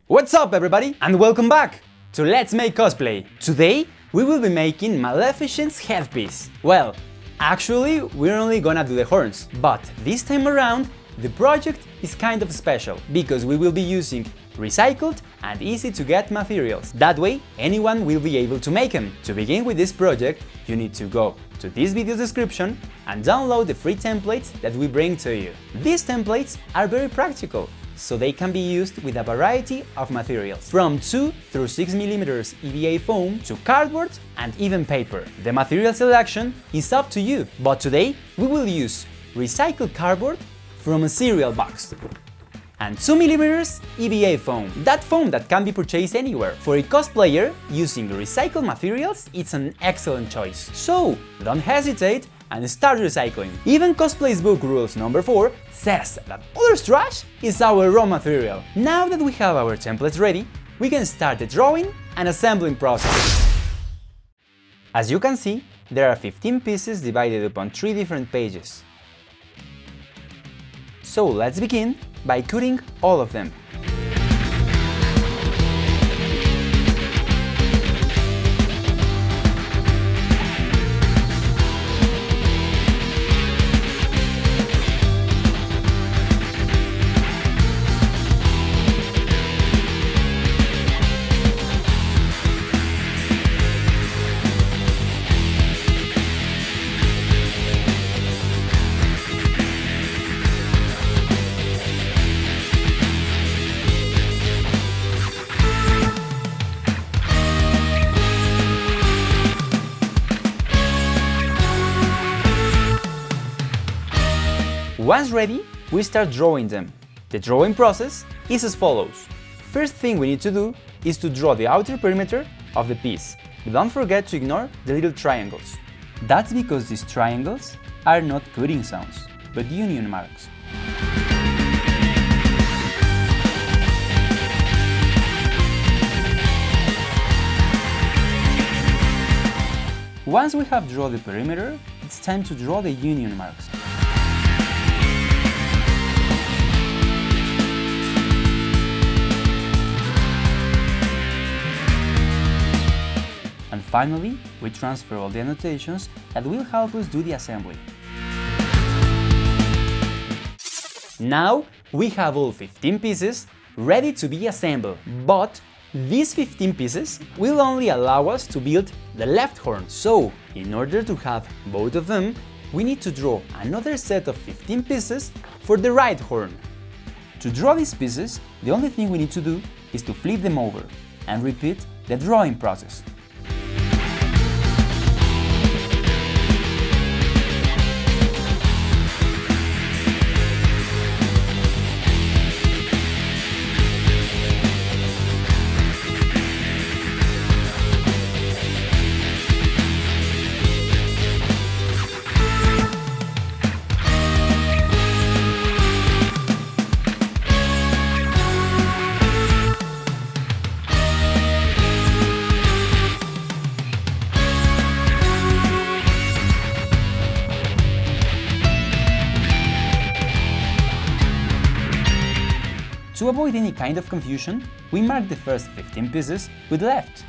What's up everybody and welcome back to Let's Make Cosplay! Today we will be making Maleficent's headpiece. Well, actually we're only gonna do the horns, but this time around the project is kind of special because we will be using recycled and easy to get materials. That way anyone will be able to make them. To begin with this project, you need to go to this video's description and download the free templates that we bring to you. These templates are very practical, so they can be used with a variety of materials, from 2 through 6 mm EVA foam to cardboard and even paper. The material selection is up to you, but today we will use recycled cardboard from a cereal box and 2 mm EVA foam, that foam that can be purchased anywhere. For a cosplayer, using recycled materials it's an excellent choice, so don't hesitate and start recycling. Even Cosplay's book rules number 4 says that others' trash is our raw material. Now that we have our templates ready, we can start the drawing and assembling process. As you can see, there are 15 pieces divided upon 3 different pages. So let's begin by cutting all of them. Once ready, we start drawing them. The drawing process is as follows. First thing we need to do is to draw the outer perimeter of the piece. But don't forget to ignore the little triangles. That's because these triangles are not cutting sounds, but union marks. Once we have drawn the perimeter, it's time to draw the union marks. And finally, we transfer all the annotations that will help us do the assembly. Now we have all 15 pieces ready to be assembled, but these 15 pieces will only allow us to build the left horn. So, in order to have both of them, we need to draw another set of 15 pieces for the right horn. To draw these pieces, the only thing we need to do is to flip them over and repeat the drawing process. To avoid any kind of confusion, we mark the first 15 pieces with left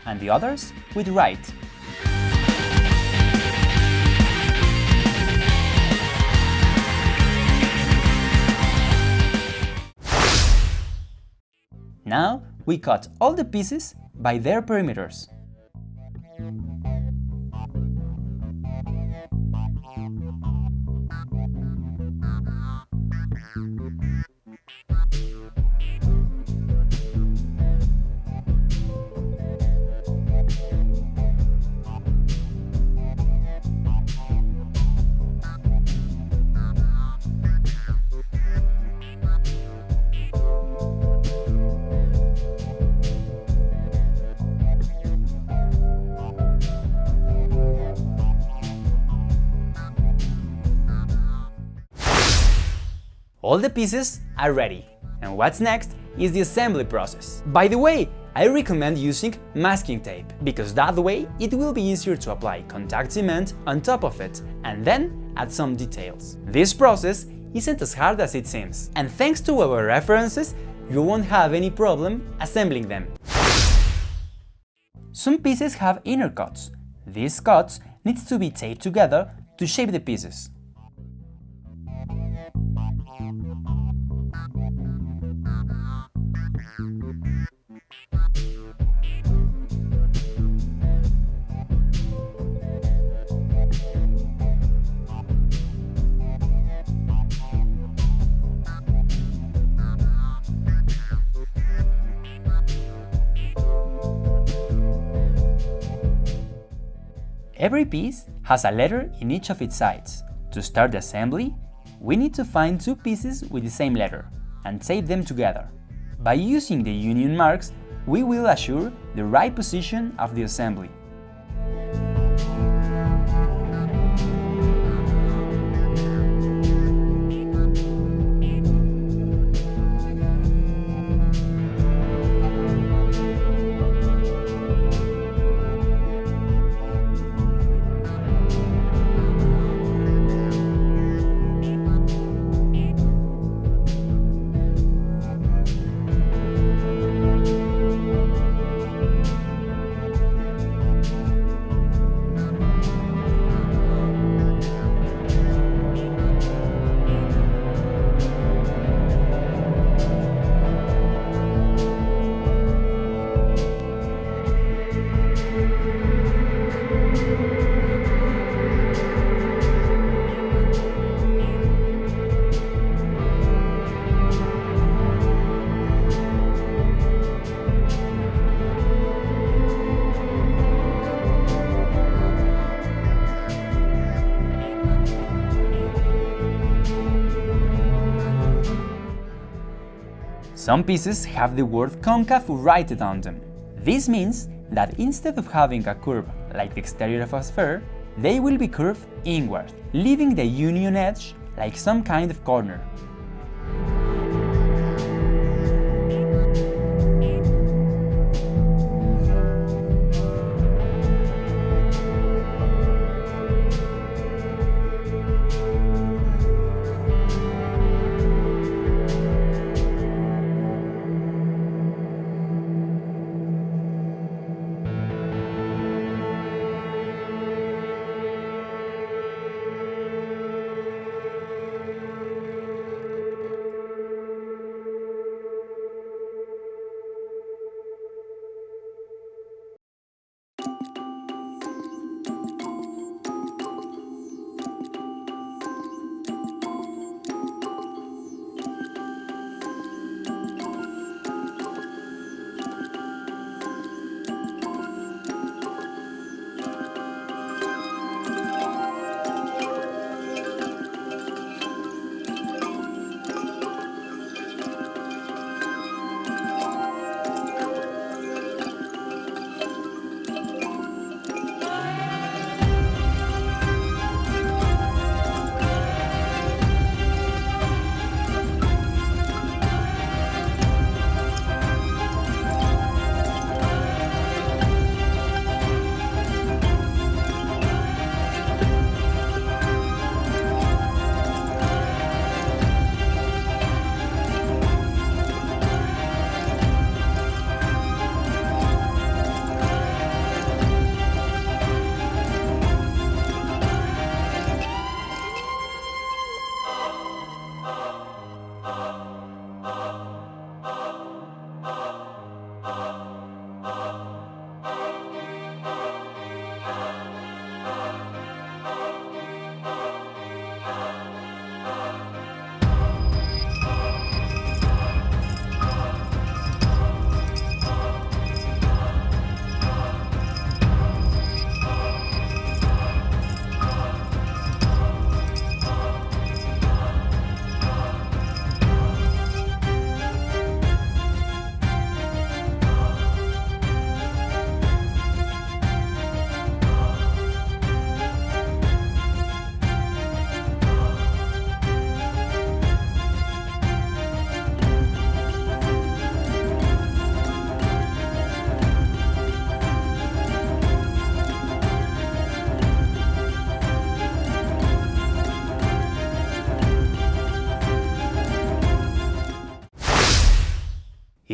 and the others with right. Now we cut all the pieces by their perimeters. All the pieces are ready, and what's next is the assembly process. By the way, I recommend using masking tape, because that way it will be easier to apply contact cement on top of it and then add some details. This process isn't as hard as it seems, and thanks to our references, you won't have any problem assembling them. Some pieces have inner cuts. These cuts need to be taped together to shape the pieces. Every piece has a letter in each of its sides. To start the assembly, we need to find two pieces with the same letter and tape them together. By using the union marks, we will assure the right position of the assembly. Some pieces have the word concave written on them. This means that instead of having a curve like the exterior of a sphere, they will be curved inward, leaving the union edge like some kind of corner.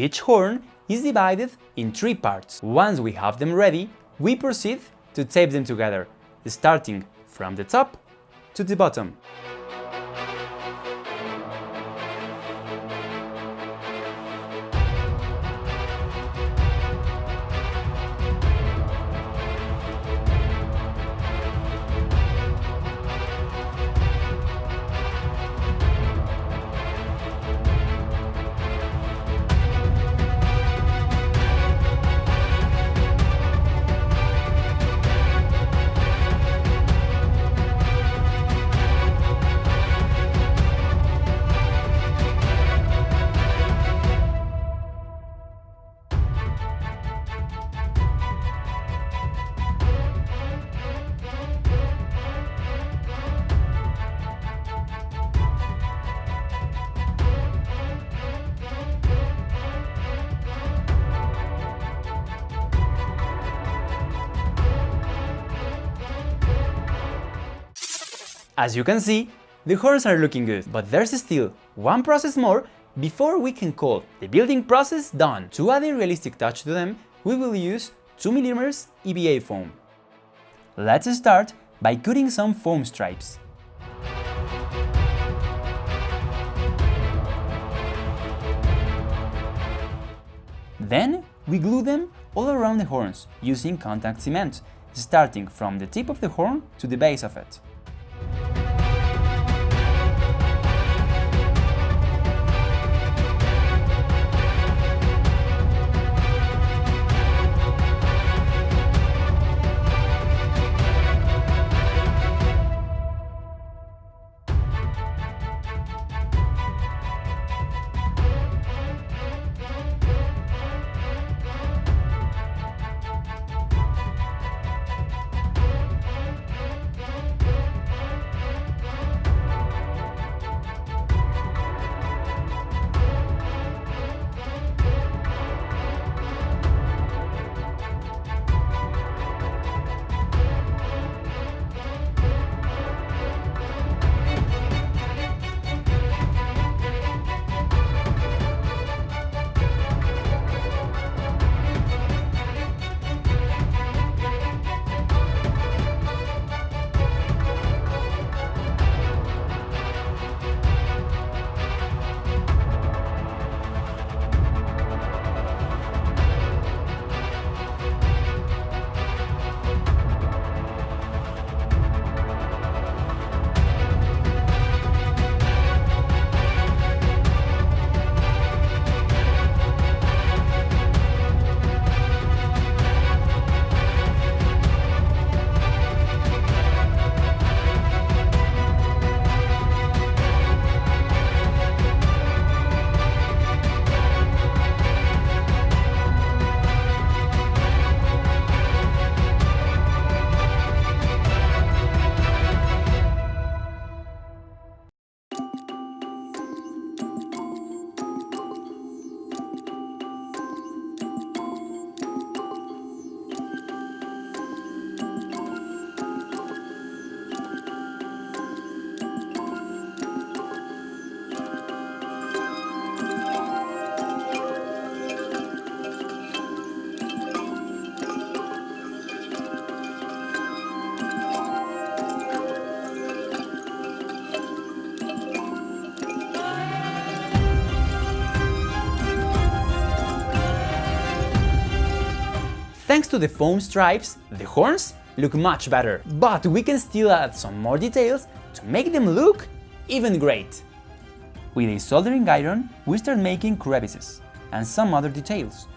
Each horn is divided in 3 parts. Once we have them ready, we proceed to tape them together, starting from the top to the bottom. As you can see, the horns are looking good, but there's still one process more before we can call the building process done. To add a realistic touch to them, we will use 2mm EVA foam. Let's start by cutting some foam stripes. Then we glue them all around the horns using contact cement, starting from the tip of the horn to the base of it. Thanks to the foam stripes, the horns look much better, but we can still add some more details to make them look even great. With a soldering iron, we start making crevices and some other details.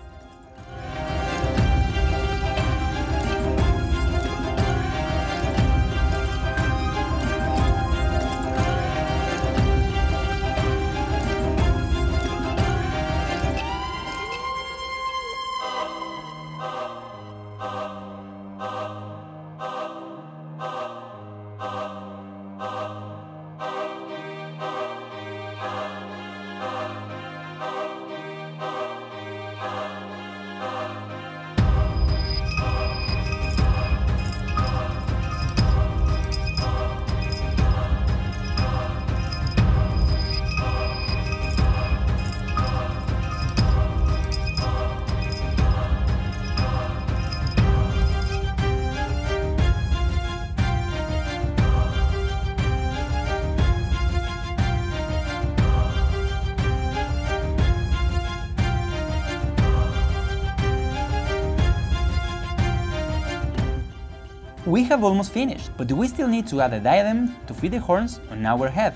we have almost finished, but we still need to add a diadem to fit the horns on our head.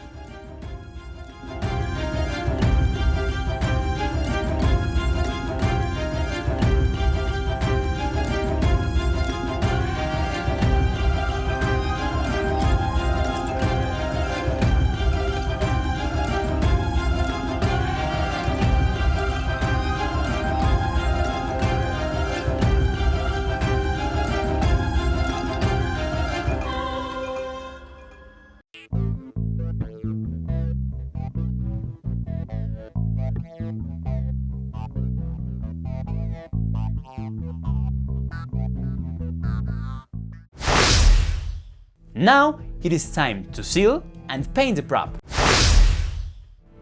Now it is time to seal and paint the prop.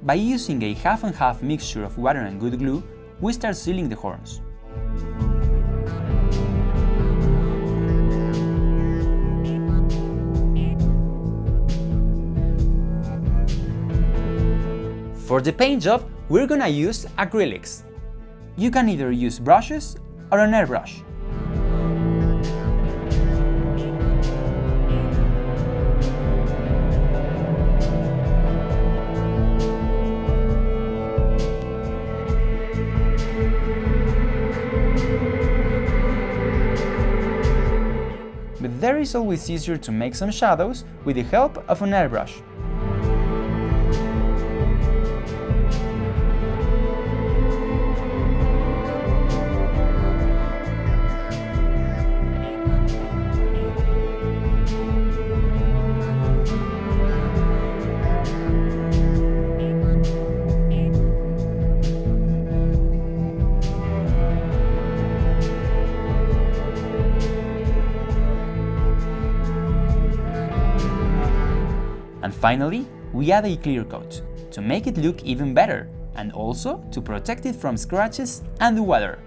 By using a half and half mixture of water and good glue, we start sealing the horns. For the paint job, we're gonna use acrylics. You can either use brushes or an airbrush. But there is always easier to make some shadows with the help of an airbrush. And finally, we add a clear coat to make it look even better and also to protect it from scratches and the water.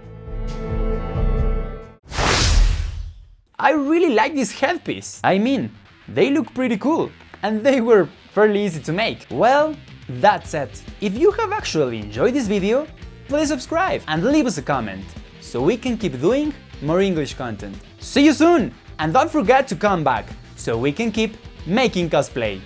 I really like this headpiece. I mean, they look pretty cool and they were fairly easy to make. Well, that's it. If you have actually enjoyed this video, please subscribe and leave us a comment so we can keep doing more English content. See you soon, and don't forget to come back so we can keep making cosplay.